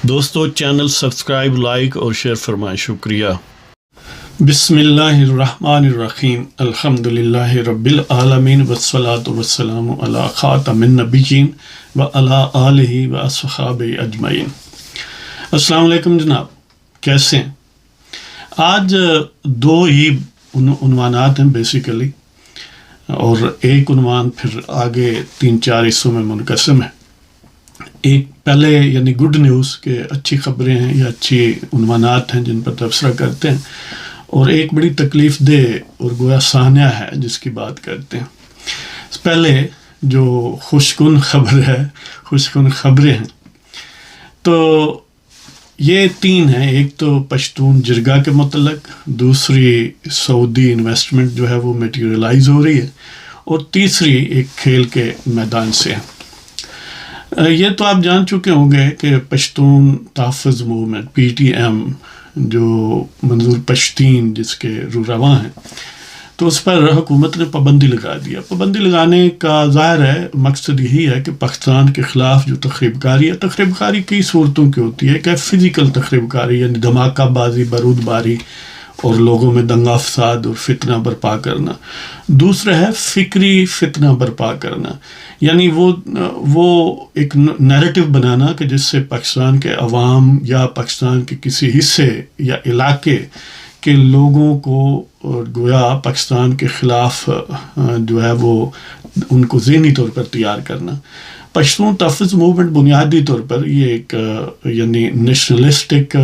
دوستو channel subscribe like اور share فرمائیں، شکریہ۔ بسم اللہ الرحمن الرحیم، الحمد للہ رب العالمین والصلاة والسلام علی خاتم النبیین وعلی آلہ واصحابہ اجمعین۔ السلام علیکم جناب، کیسے ہیں؟ آج دو ہی عنوانات ہیں بیسیکلی، اور ایک عنوان پھر آگے 3-4 حصوں میں منقسم ہے۔ ایک پہلے یعنی گڈ نیوز کہ اچھی خبریں ہیں یا اچھی عنوانات ہیں جن پر تبصرہ کرتے ہیں، اور ایک بڑی تکلیف دہ اور گویا سانحہ ہے جس کی بات کرتے ہیں۔ پہلے جو خوشکن خبر ہے، خوشکن خبریں ہیں، تو یہ 3 ہیں۔ ایک تو پشتون جرگہ کے متعلق، دوسری سعودی انویسٹمنٹ جو ہے وہ میٹیریلائز ہو رہی ہے، اور تیسری ایک کھیل کے میدان سے ہے۔ یہ تو آپ جان چکے ہوں گے کہ پشتون تحفظ موومنٹ PTM جو منظور پشتین جس کے رواں ہیں، تو اس پر حکومت نے پابندی لگا دیا۔ پابندی لگانے کا ظاہر ہے مقصد یہی ہے کہ پاکستان کے خلاف جو تخریب کاری ہے، تخریب کاری کئی صورتوں کی ہوتی ہے، کہ فزیکل تخریب کاری یعنی دھماکہ بازی، بارود باری اور لوگوں میں دنگا فساد اور فتنہ برپا کرنا۔ دوسرا ہے فکری فتنہ برپا کرنا، یعنی وہ ایک نیریٹو بنانا کہ جس سے پاکستان کے عوام یا پاکستان کے کسی حصے یا علاقے کے لوگوں کو گویا پاکستان کے خلاف جو ہے وہ ان کو ذہنی طور پر تیار کرنا۔ پشتون تحفظ موومنٹ بنیادی طور پر یہ ایک یعنی نیشنلسٹک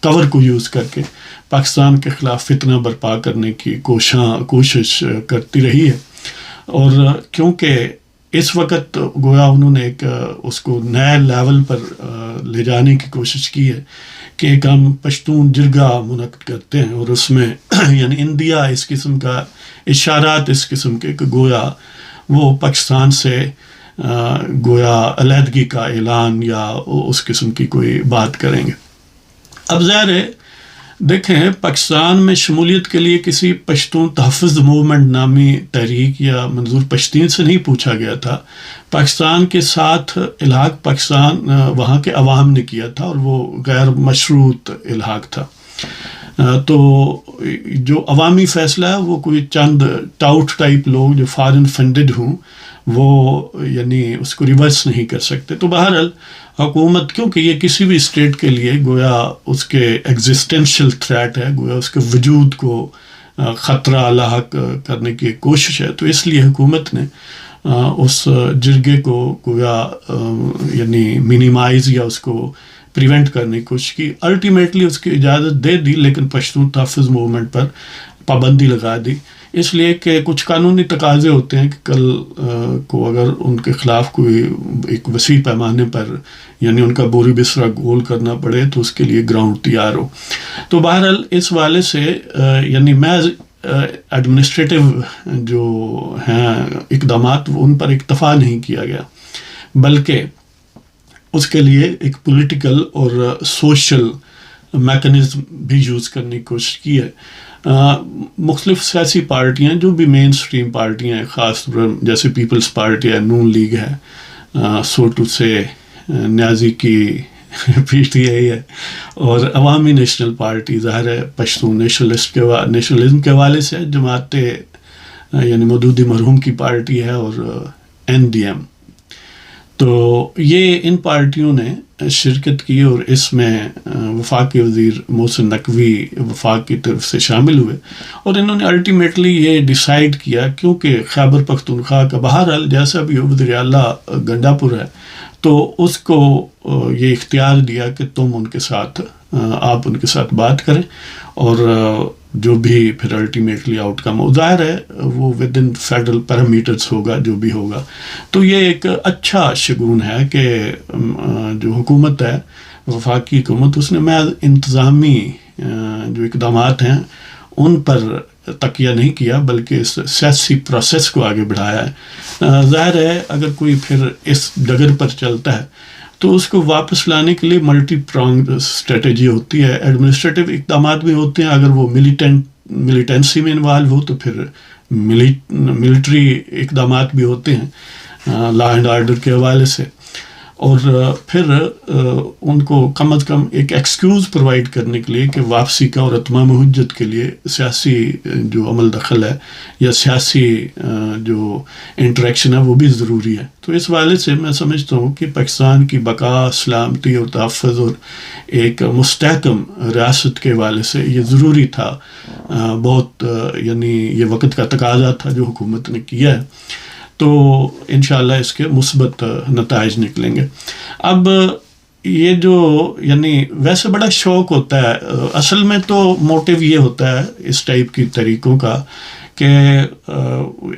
کور کو یوز کر کے پاکستان کے خلاف فتنہ برپا کرنے کی کوشش کرتی رہی ہے، اور کیونکہ اس وقت گویا انہوں نے ایک اس کو نئے لیول پر لے جانے کی کوشش کی ہے کہ ایک ہم پشتون جرگہ منعقد کرتے ہیں، اور اس میں یعنی انڈیا اس قسم کا اشارات اس قسم کے کہ گویا وہ پاکستان سے گویا علیحدگی کا اعلان یا اس قسم کی کوئی بات کریں گے۔ اب ظاہر ہے دیکھیں، پاکستان میں شمولیت کے لیے کسی پشتون تحفظ موومنٹ نامی تحریک یا منظور پشتین سے نہیں پوچھا گیا تھا۔ پاکستان کے ساتھ الحاق پاکستان وہاں کے عوام نے کیا تھا، اور وہ غیر مشروط الحاق تھا۔ تو جو عوامی فیصلہ ہے وہ کوئی چند ٹاؤٹ ٹائپ لوگ جو فارن فنڈڈ ہوں وہ یعنی اس کو ریورس نہیں کر سکتے۔ تو بہرحال حکومت، کیونکہ یہ کسی بھی اسٹیٹ کے لیے گویا اس کے ایگزسٹینشیل تھریٹ ہے، گویا اس کے وجود کو خطرہ لاحق کرنے کی کوشش ہے، تو اس لیے حکومت نے اس جرگے کو گویا یعنی منیمائز یا اس کو پریونٹ کرنے کی کوشش کی۔ الٹیمیٹلی اس کی اجازت دے دی، لیکن پشتون تحفظ موومنٹ پر پابندی لگا دی، اس لیے کہ کچھ قانونی تقاضے ہوتے ہیں کہ کل کو اگر ان کے خلاف کوئی ایک وسیع پیمانے پر یعنی ان کا بوری بسرا گول کرنا پڑے تو اس کے لیے گراؤنڈ تیار ہو۔ تو بہرحال اس والے سے یعنی محض ایڈمنسٹریٹو جو ہیں اقدامات ان پر اکتفا نہیں کیا گیا، بلکہ اس کے لیے ایک پولیٹیکل اور سوشل میکنزم بھی یوز کرنے کی کوشش کی ہے۔ مختلف سیاسی پارٹیاں جو بھی مین سٹریم پارٹیاں ہیں، خاص طور پر جیسے پیپلز پارٹی ہے، نون لیگ ہے، سوٹو سے نیازی کی PTI ہے، اور عوامی نیشنل پارٹی ظاہر ہے پشتون نیشنلزم کے حوالے سے جماعت یعنی مودودی مرحوم کی پارٹی ہے، اور NDM۔ تو یہ ان پارٹیوں نے شرکت کی، اور اس میں وفاقی وزیر محسن نقوی وفاق کی طرف سے شامل ہوئے، اور انہوں نے الٹیمیٹلی یہ ڈیسائیڈ کیا، کیونکہ خیبر پختونخوا کا بہرحال جیسا بھی وزیر اعلیٰ گنڈا پور ہے، تو اس کو یہ اختیار دیا کہ تم ان کے ساتھ آپ ان کے ساتھ بات کریں، اور جو بھی پھر الٹیمیٹلی آؤٹ کم ہو، ظاہر ہے وہ ود ان فیڈرل پیرامیٹرز ہوگا جو بھی ہوگا۔ تو یہ ایک اچھا شگون ہے کہ جو حکومت ہے، وفاقی حکومت، اس نے محض انتظامی جو اقدامات ہیں ان پر تکیہ نہیں کیا، بلکہ اس سیاسی پروسیس کو آگے بڑھایا ہے۔ ظاہر ہے اگر کوئی پھر اس ڈگر پر چلتا ہے تو اس کو واپس لانے کے لیے ملٹی پرانگڈ اسٹریٹجی ہوتی ہے، ایڈمنسٹریٹو اقدامات بھی ہوتے ہیں، اگر وہ ملیٹنسی میں انوالو ہو تو پھر ملٹری اقدامات بھی ہوتے ہیں لا اینڈ آرڈر کے حوالے سے، اور پھر ان کو کم از کم ایک ایکسکیوز پرووائڈ کرنے کے لیے کہ واپسی کا اور اتمام حجت کے لیے سیاسی جو عمل دخل ہے یا سیاسی جو انٹریکشن ہے وہ بھی ضروری ہے. تو اس حوالے سے میں سمجھتا ہوں کہ پاکستان کی بقا، سلامتی اور تحفظ اور ایک مستحکم ریاست کے حوالے سے یہ ضروری تھا، بہت یعنی یہ وقت کا تقاضا تھا جو حکومت نے کیا ہے. تو انشاءاللہ اس کے مثبت نتائج نکلیں گے. اب یہ جو یعنی ویسے بڑا شوق ہوتا ہے، اصل میں تو موٹیو یہ ہوتا ہے اس ٹائپ کی طریقوں کا کہ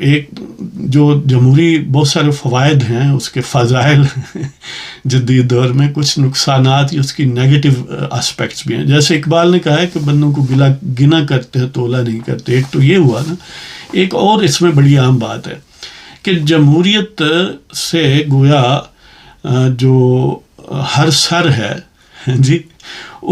ایک جو جمہوری بہت سارے فوائد ہیں اس کے فضائل جدید دور میں، کچھ نقصانات یا اس کی نیگیٹو اسپیکٹس بھی ہیں. جیسے اقبال نے کہا ہے کہ بندوں کو گنا کرتے ہیں تولا نہیں کرتے. ایک تو یہ ہوا نا، ایک اور اس میں بڑی عام بات ہے کہ جمہوریت سے گویا جو ہر سر ہے جی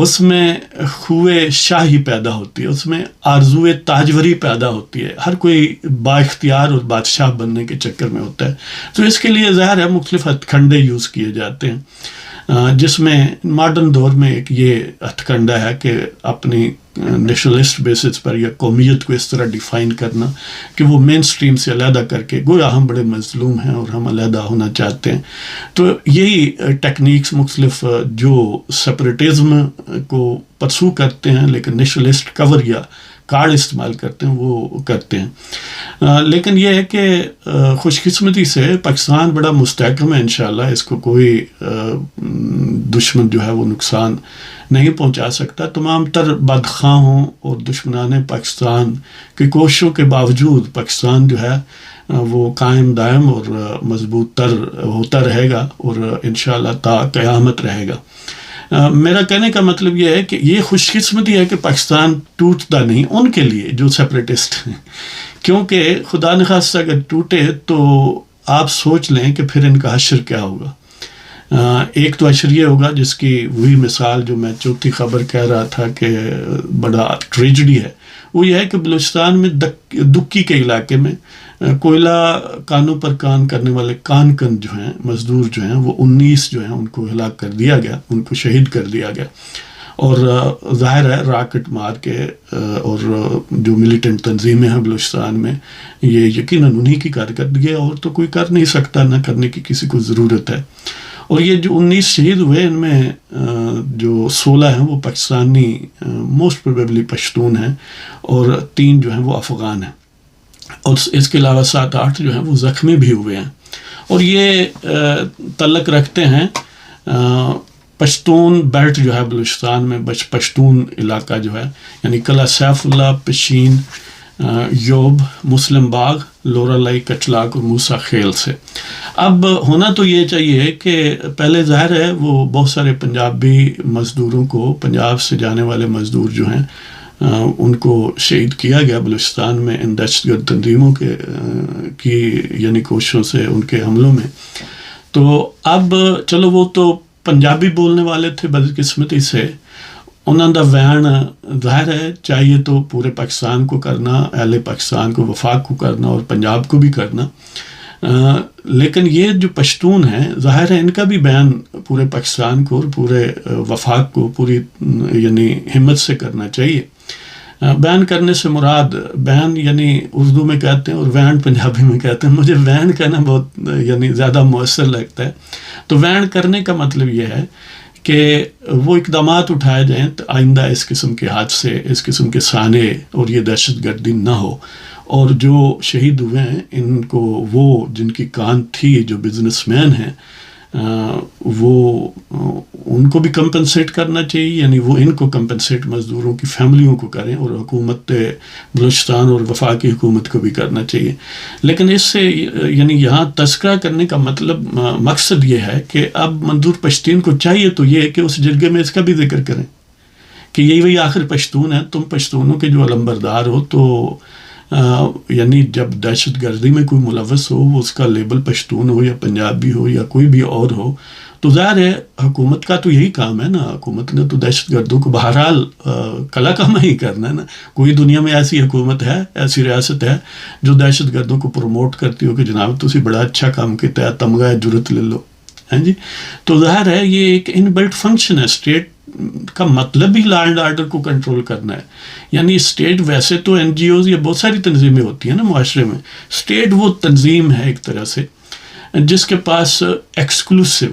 اس میں خوئے شاہی پیدا ہوتی ہے، اس میں آرزوئے تاجوری پیدا ہوتی ہے. ہر کوئی با اختیار اور بادشاہ بننے کے چکر میں ہوتا ہے. تو اس کے لیے ظاہر ہے مختلف ہتھ کنڈے یوز کیے جاتے ہیں، جس میں ماڈرن دور میں ایک یہ ہتھ کنڈا ہے کہ اپنی نیشنلسٹ بیسس پر یا قومیت کو اس طرح ڈیفائن کرنا کہ وہ مین سٹریم سے علیحدہ کر کے گویا ہم بڑے مظلوم ہیں اور ہم علیحدہ ہونا چاہتے ہیں. تو یہی ٹیکنیکس مختلف جو سپریٹزم کو پرسو کرتے ہیں لیکن نیشنلسٹ کور یا کارڈ استعمال کرتے ہیں وہ کرتے ہیں. لیکن یہ ہے کہ خوش قسمتی سے پاکستان بڑا مستحکم ہے انشاءاللہ، اس کو کوئی دشمن جو ہے وہ نقصان نہیں پہنچا سکتا. تمام تر بدخواہوں اور دشمنان پاکستان کی کوششوں کے باوجود پاکستان جو ہے وہ قائم دائم اور مضبوط تر ہوتا رہے گا اور انشاءاللہ تا قیامت رہے گا. میرا کہنے کا مطلب یہ ہے کہ یہ خوش قسمتی ہے کہ پاکستان ٹوٹتا نہیں ان کے لیے جو سیپریٹسٹ ہیں، کیونکہ خدا نخواستہ اگر ٹوٹے تو آپ سوچ لیں کہ پھر ان کا حشر کیا ہوگا. ایک تو حشر یہ ہوگا جس کی وہی مثال جو میں چوتھی خبر کہہ رہا تھا کہ بڑا ٹریجڈی ہے، وہ یہ ہے کہ بلوچستان میں دکی کے علاقے میں کوئلہ کانوں پر کان کرنے والے کان جو ہیں مزدور جو ہیں وہ 19 جو ہیں ان کو ہلاک کر دیا گیا، ان کو شہید کر دیا گیا. اور ظاہر ہے راکٹ مار کے اور جو ملیٹنٹ تنظیمیں ہیں بلوچستان میں یہ یقیناً انہی کی کارکردگی ہے اور تو کوئی کر نہیں سکتا، نہ کرنے کی کسی کو ضرورت ہے. اور یہ جو 19 شہید ہوئے ان میں جو 16 ہیں وہ پاکستانی موسٹ پروبیبلی پشتون ہیں اور 3 جو ہیں وہ افغان ہیں اور اس کے علاوہ 7-8 جو ہیں وہ زخمی بھی ہوئے ہیں. اور یہ تعلق رکھتے ہیں پشتون بیلٹ جو ہے بلوچستان میں، پشتون علاقہ جو ہے یعنی قلعہ سیف اللہ، پشین، یوب، مسلم باغ، لورا لائی، کچلاک اور موسیٰ خیل سے. اب ہونا تو یہ چاہیے کہ پہلے ظاہر ہے وہ بہت سارے پنجابی مزدوروں کو، پنجاب سے جانے والے مزدور جو ہیں ان کو شہید کیا گیا بلوچستان میں ان دہشت گرد تنظیموں کی یعنی کوششوں سے، ان کے حملوں میں. تو اب چلو وہ تو پنجابی بولنے والے تھے بدقسمتی سے، انہوں کا وین ظاہر ہے چاہیے تو پورے پاکستان کو کرنا، اہل پاکستان کو، وفاق کو کرنا اور پنجاب کو بھی کرنا. لیکن یہ جو پشتون ہیں ظاہر ہے ان کا بھی بیان پورے پاکستان کو اور پورے وفاق کو پوری یعنی ہمت سے کرنا چاہیے. بیان کرنے سے مراد بیان یعنی اردو میں کہتے ہیں اور وین پنجابی میں کہتے ہیں. مجھے وین کہنا بہت یعنی زیادہ مؤثر لگتا ہے. تو وین کرنے کا مطلب یہ ہے کہ وہ اقدامات اٹھائے جائیں تو آئندہ اس قسم کے حادثے، اس قسم کے سانے اور یہ دہشت گردی نہ ہو. اور جو شہید ہوئے ہیں ان کو وہ جن کی کان تھی جو بزنس مین ہیں وہ ان کو بھی کمپنسیٹ کرنا چاہیے، یعنی وہ ان کو کمپنسیٹ مزدوروں کی فیملیوں کو کریں اور حکومت بلوچستان اور وفاقی حکومت کو بھی کرنا چاہیے. لیکن اس سے یعنی یہاں تذکرہ کرنے کا مقصد یہ ہے کہ اب منظور پشتین کو چاہیے تو یہ ہے کہ اس جرگے میں اس کا بھی ذکر کریں کہ یہی وہی آخر پشتون ہیں، تم پشتونوں کے جو علمبردار ہو. تو یعنی جب دہشت گردی میں کوئی ملوث ہو، وہ اس کا لیبل پشتون ہو یا پنجابی ہو یا کوئی بھی اور ہو، تو ظاہر ہے حکومت کا تو یہی کام ہے نا. حکومت نے تو دہشت گردوں کو بہرحال کلا کما ہی کرنا ہے نا. کوئی دنیا میں ایسی حکومت ہے، ایسی ریاست ہے جو دہشت گردوں کو پروموٹ کرتی ہو کہ جناب تسی بڑا اچھا کام کیتا ہے، تمغہ جرت لے لو ہاں جی. تو ظاہر ہے یہ ایک ان بلٹ فنکشن ہے. اسٹیٹ کا مطلب ہی لا اینڈ آرڈر کو کنٹرول کرنا ہے. یعنی اسٹیٹ ویسے تو این جی اوز یا بہت ساری تنظیمیں ہوتی ہیں نا معاشرے میں. اسٹیٹ وہ تنظیم ہے ایک طرح سے جس کے پاس ایکسکلوسیو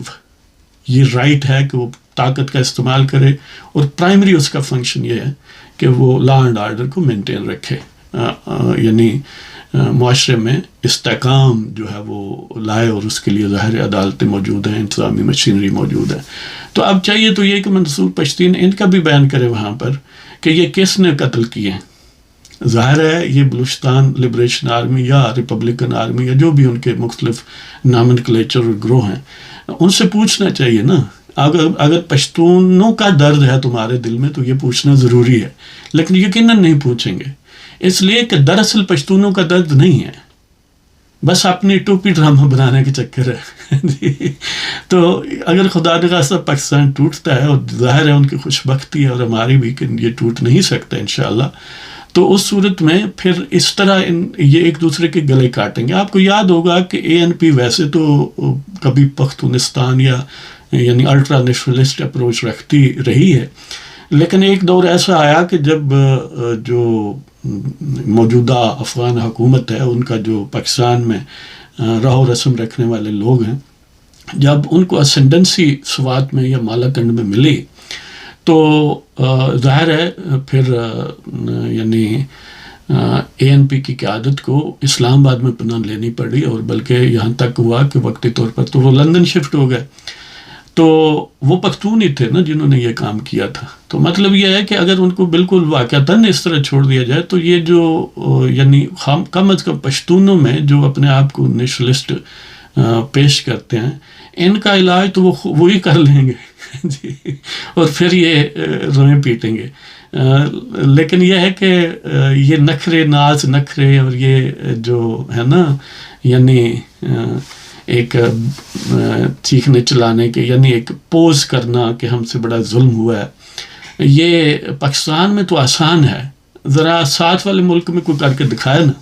یہ رائٹ ہے کہ وہ طاقت کا استعمال کرے، اور پرائمری اس کا فنکشن یہ ہے کہ وہ لا اینڈ آرڈر کو مینٹین رکھے. یعنی معاشرے میں استحکام جو ہے وہ لائے، اور اس کے لیے ظاہر عدالتیں موجود ہیں، انتظامی مشینری موجود ہے. تو اب چاہیے تو یہ کہ منصور پشتین ان کا بھی بیان کرے وہاں پر کہ یہ کس نے قتل کیے ہیں. ظاہر ہے یہ بلوچستان لبریشن آرمی یا ریپبلکن آرمی یا جو بھی ان کے مختلف نامنکلیچر اور گروہ ہیں، ان سے پوچھنا چاہیے نا. اگر پشتونوں کا درد ہے تمہارے دل میں تو یہ پوچھنا ضروری ہے، لیکن یقیناً نہیں پوچھیں گے، اس لیے کہ دراصل پشتونوں کا درد نہیں ہے، بس اپنی ٹوپی ڈرامہ بنانے کے چکر ہے. تو اگر خدا نخواستہ پاکستان ٹوٹتا ہے، اور ظاہر ہے ان کی خوش بختی ہے اور ہماری بھی کہ یہ ٹوٹ نہیں سکتا انشاءاللہ، تو اس صورت میں پھر اس طرح یہ ایک دوسرے کے گلے کاٹیں گے. آپ کو یاد ہوگا کہ اے این پی ویسے تو کبھی پختونستان یا یعنی الٹرا نیشنلسٹ اپروچ رکھتی رہی ہے، لیکن ایک دور ایسا آیا کہ جب جو موجودہ افغان حکومت ہے، ان کا جو پاکستان میں راہ و رسم رکھنے والے لوگ ہیں، جب ان کو اسینڈنسی سوات میں یا مالاکنڈ میں ملی تو ظاہر ہے پھر یعنی اے این پی کی قیادت کو اسلام آباد میں پناہ لینی پڑی، اور بلکہ یہاں تک ہوا کہ وقتی طور پر تو وہ لندن شفٹ ہو گئے. تو وہ پختون ہی تھے نا جنہوں نے یہ کام کیا تھا. تو مطلب یہ ہے کہ اگر ان کو بالکل واقعتاً اس طرح چھوڑ دیا جائے تو یہ جو یعنی کم از کم پشتونوں میں جو اپنے آپ کو نیشنلسٹ پیش کرتے ہیں، ان کا علاج تو وہی کر لیں گے جی، اور پھر یہ روئیں پیٹیں گے. لیکن یہ ہے کہ یہ نخرے ناز نخرے اور یہ جو ہے نا یعنی ایک چیخنے چلانے کے، یعنی ایک پوز کرنا کہ ہم سے بڑا ظلم ہوا ہے، یہ پاکستان میں تو آسان ہے، ذرا ساتھ والے ملک میں کوئی کر کے دکھائے نا.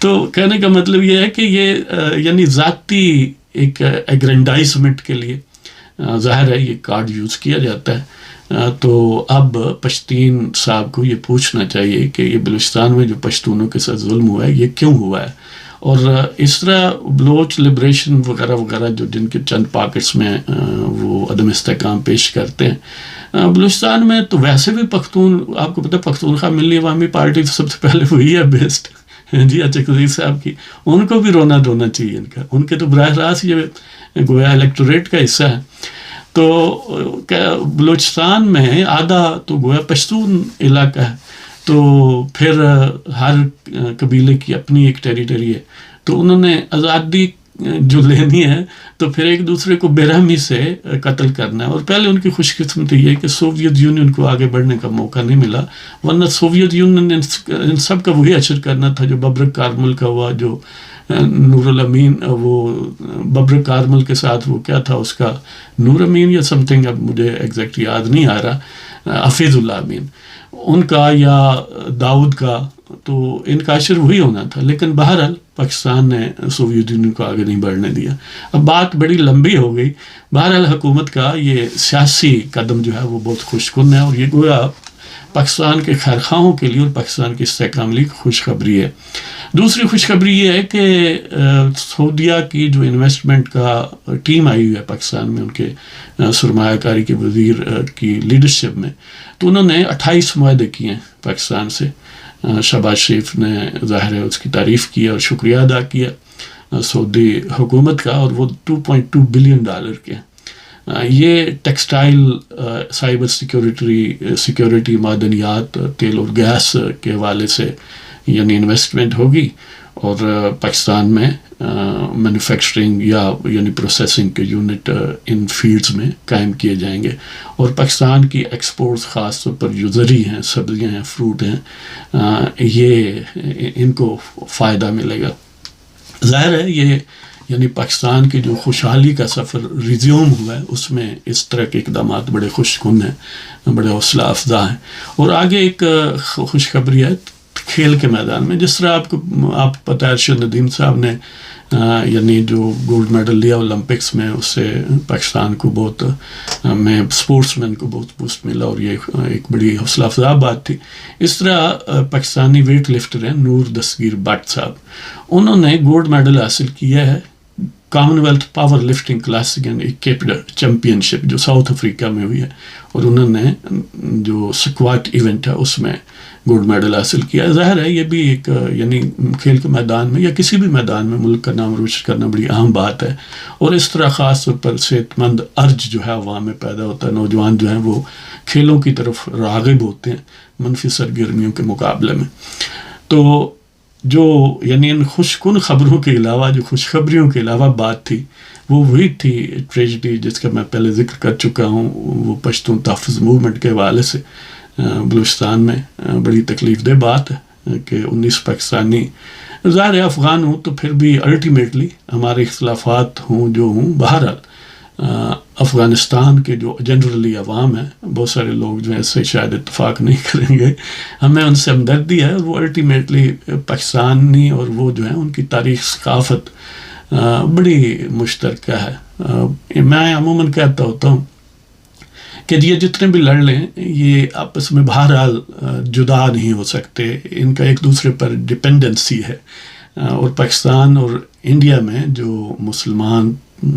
تو کہنے کا مطلب یہ ہے کہ یہ یعنی ذاتی ایک ایگرینڈائزمنٹ کے لیے ظاہر ہے یہ کارڈ یوز کیا جاتا ہے. تو اب پشتین صاحب کو یہ پوچھنا چاہیے کہ یہ بلوچستان میں جو پشتونوں کے ساتھ ظلم ہوا ہے یہ کیوں ہوا ہے، اور اس طرح بلوچ لبریشن وغیرہ وغیرہ جو جن کے چند پاکٹس میں وہ عدم استحکام پیش کرتے ہیں. بلوچستان میں تو ویسے بھی پختون، آپ کو پتہ پختونخوا ملی عوامی پارٹی تو سب سے پہلے وہی ہے بیسٹ جی اچھا صاحب کی، ان کو بھی رونا دھونا چاہیے. ان کے تو براہ راست یہ گویا الیکٹوریٹ کا حصہ ہے. تو بلوچستان میں آدھا تو گویا پشتون علاقہ ہے، تو پھر ہر قبیلے کی اپنی ایک ٹیریٹری ہے، تو انہوں نے آزادی جو لینی ہے تو پھر ایک دوسرے کو بے رحمی سے قتل کرنا ہے. اور پہلے ان کی خوش قسمتی یہ کہ سوویت یونین کو آگے بڑھنے کا موقع نہیں ملا، ورنہ سوویت یونین ان سب کا وہی اثر کرنا تھا جو ببرک کارمل کا ہوا، جو نور الامین وہ ببرک کارمل کے ساتھ وہ کیا تھا اس کا نور امین یا سم تھنگ، اب مجھے ایگزیکٹ یاد نہیں آ رہا، حفیظ اللہ امین ان کا یا داؤد کا، تو ان کا اثر وہی ہونا تھا. لیکن بہرحال پاکستان نے سوویت یونین کو آگے نہیں بڑھنے دیا. اب بات بڑی لمبی ہو گئی. بہرحال حکومت کا یہ سیاسی قدم جو ہے وہ بہت خوش کن ہے، اور یہ گویا پاکستان کے خیرخواہوں کے لیے اور پاکستان کی استحکام لیے خوشخبری ہے. دوسری خوشخبری یہ ہے کہ سعودیہ کی جو انویسٹمنٹ کا ٹیم آئی ہوئی ہے پاکستان میں، ان کے سرمایہ کاری کے وزیر کی لیڈرشپ میں، تو انہوں نے 28 معاہدے کیے ہیں پاکستان سے. شہباز شریف نے ظاہر ہے اس کی تعریف کی اور شکریہ ادا کیا سعودی حکومت کا، اور وہ $2.2 بلین کے. یہ ٹیکسٹائل، سائبر سیکیورٹی، معدنیات، تیل اور گیس کے حوالے سے یعنی انویسٹمنٹ ہوگی، اور پاکستان میں مینوفیکچرنگ یا یعنی پروسیسنگ کے یونٹ ان فیلڈز میں قائم کیے جائیں گے. اور پاکستان کی ایکسپورٹس خاص طور پر جو زرعی ہیں، سبزیاں ہیں، فروٹ ہیں، یہ ان کو فائدہ ملے گا. ظاہر ہے یہ یعنی پاکستان کی جو خوشحالی کا سفر ریزیوم ہوا ہے اس میں اس طرح کے اقدامات بڑے خوش کن ہیں، بڑے حوصلہ افزا ہیں. اور آگے ایک خوشخبری ہے کھیل کے میدان میں. جس طرح آپ پتہ ہے ارشد ندیم صاحب نے یعنی جو گولڈ میڈل لیا اولمپکس میں، اس سے پاکستان کو بہت میں اسپورٹس مین کو بہت بوسٹ ملا، اور یہ ایک بڑی حوصلہ افزا بات تھی. اس طرح پاکستانی ویٹ لفٹر ہیں نور دستگیر بٹ صاحب، انہوں نے گولڈ میڈل حاصل کیا ہے Commonwealth powerlifting classic and equipped championship جو ساؤتھ افریقہ میں ہوئی ہے، اور انہوں نے جو سکواٹ ایونٹ ہے اس میں گولڈ میڈل حاصل کیا. ظاہر ہے یہ بھی ایک یعنی کھیل کے میدان میں یا کسی بھی میدان میں ملک کا نام روشن کرنا بڑی اہم بات ہے، اور اس طرح خاص طور پر صحت مند ارج جو ہے عوام میں پیدا ہوتا ہے. نوجوان جو ہیں وہ کھیلوں کی طرف راغب ہوتے ہیں منفی سرگرمیوں کے مقابلے میں. تو جو یعنی ان خوش کن خبروں کے علاوہ، جو خوشخبریوں کے علاوہ بات تھی، وہ وہی تھی ٹریجڈی جس کا میں پہلے ذکر کر چکا ہوں، وہ پشتون تحفظ موومنٹ کے حوالے سے بلوچستان میں بڑی تکلیف دہ بات ہے کہ 19 پاکستانی، ظاہر افغان ہوں تو پھر بھی الٹیمیٹلی ہمارے اختلافات ہوں جو ہوں، بہرحال افغانستان کے جو جنرلی عوام ہیں، بہت سارے لوگ جو ہیں اس سے شاید اتفاق نہیں کریں گے، ہمیں ان سے ہمدردی ہے، اور وہ الٹیمیٹلی پاکستانی اور وہ جو ہیں ان کی تاریخ ثقافت بڑی مشترکہ ہے. میں عموماً کہتا ہوتا ہوں کہ یہ جتنے بھی لڑ لیں یہ آپس میں بہرحال جدا نہیں ہو سکتے، ان کا ایک دوسرے پر ڈپینڈنسی ہے. اور پاکستان اور انڈیا میں جو مسلمان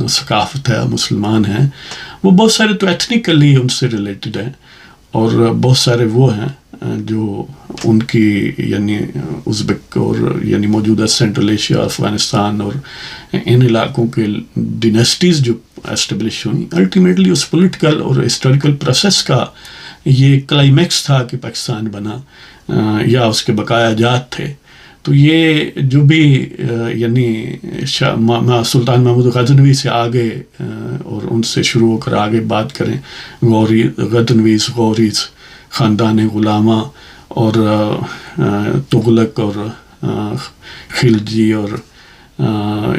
ثقافت ہے، مسلمان ہیں، وہ بہت سارے تو ایتھنیکلی ان سے ریلیٹڈ ہیں، اور بہت سارے وہ ہیں جو ان کی یعنی ازبک اور یعنی موجودہ سینٹرل ایشیا، افغانستان اور ان علاقوں کے ڈیناسٹیز جو اسٹیبلش ہوئیں، الٹیمیٹلی اس پولیٹیکل اور ہسٹوریکل پروسیس کا یہ کلائمیکس تھا کہ پاکستان بنا یا اس کے بقایا جات تھے. تو یہ جو بھی یعنی سلطان محمود غزنوی سے آگے اور ان سے شروع ہو کر آگے بات کریں، غزنویز، غوریز، خاندان غلامہ اور تغلق اور خلجی اور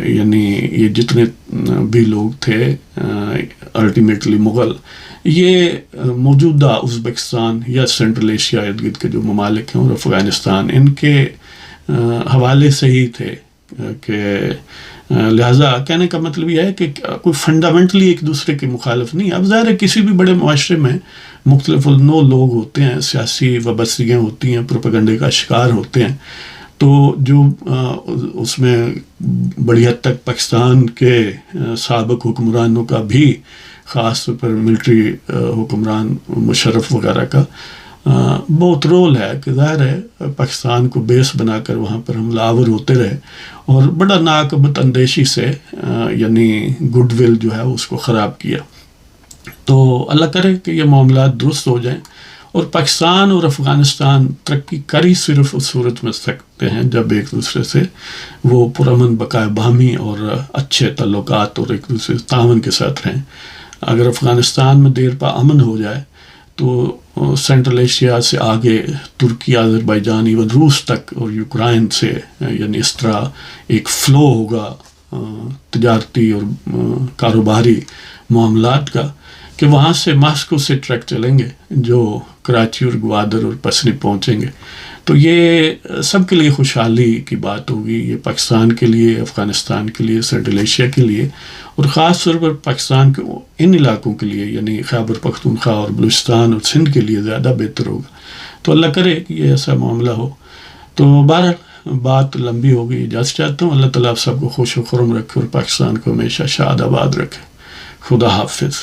یعنی یہ جتنے بھی لوگ تھے الٹیمیٹلی مغل، یہ موجودہ ازبکستان یا سینٹرل ایشیا ارد گرد کے جو ممالک ہیں اور افغانستان، ان کے حوالے سے ہی تھے کہ لہٰذا کہنے کا مطلب یہ ہے کہ کوئی فنڈامنٹلی ایک دوسرے کے مخالف نہیں. اب ظاہر ہے کسی بھی بڑے معاشرے میں مختلف النوع لوگ ہوتے ہیں، سیاسی وابستگیاں ہوتی ہیں، پروپیگنڈے کا شکار ہوتے ہیں. تو جو اس میں بڑی حد تک پاکستان کے سابق حکمرانوں کا بھی، خاص طور پر ملٹری حکمران مشرف وغیرہ کا بہت رول ہے کہ ظاہر ہے پاکستان کو بیس بنا کر وہاں پر حملہ آور ہوتے رہے، اور بڑا ناقابت اندیشی سے یعنی گڈ ول جو ہے اس کو خراب کیا. تو اللہ کرے کہ یہ معاملات درست ہو جائیں، اور پاکستان اور افغانستان ترقی کر ہی صرف اس صورت میں سکتے ہیں جب ایک دوسرے سے وہ پرامن بقائے باہمی اور اچھے تعلقات اور ایک دوسرے تعاون کے ساتھ رہیں. اگر افغانستان میں دیر پا امن ہو جائے تو سینٹرل ایشیا سے آگے ترکی، آذربائیجان، ایون روس تک اور یوکرائن سے یعنی اس طرح ایک فلو ہوگا تجارتی اور کاروباری معاملات کا کہ وہاں سے ماسکو سے ٹرک چلیں گے جو کراچی اور گوادر اور پسنی پہنچیں گے. تو یہ سب کے لیے خوشحالی کی بات ہوگی، یہ پاکستان کے لیے، افغانستان کے لیے، سینٹرل ایشیا کے لیے، اور خاص طور پر پاکستان کے ان علاقوں کے لیے یعنی خیبر پختونخوا اور بلوچستان اور سندھ کے لیے زیادہ بہتر ہوگا. تو اللہ کرے کہ یہ ایسا معاملہ ہو. تو بہرحال بات لمبی ہو گئی، اجازت چاہتا ہوں. اللہ تعالیٰ آپ سب کو خوش و خرم رکھے اور پاکستان کو ہمیشہ شاد آباد رکھے. خدا حافظ.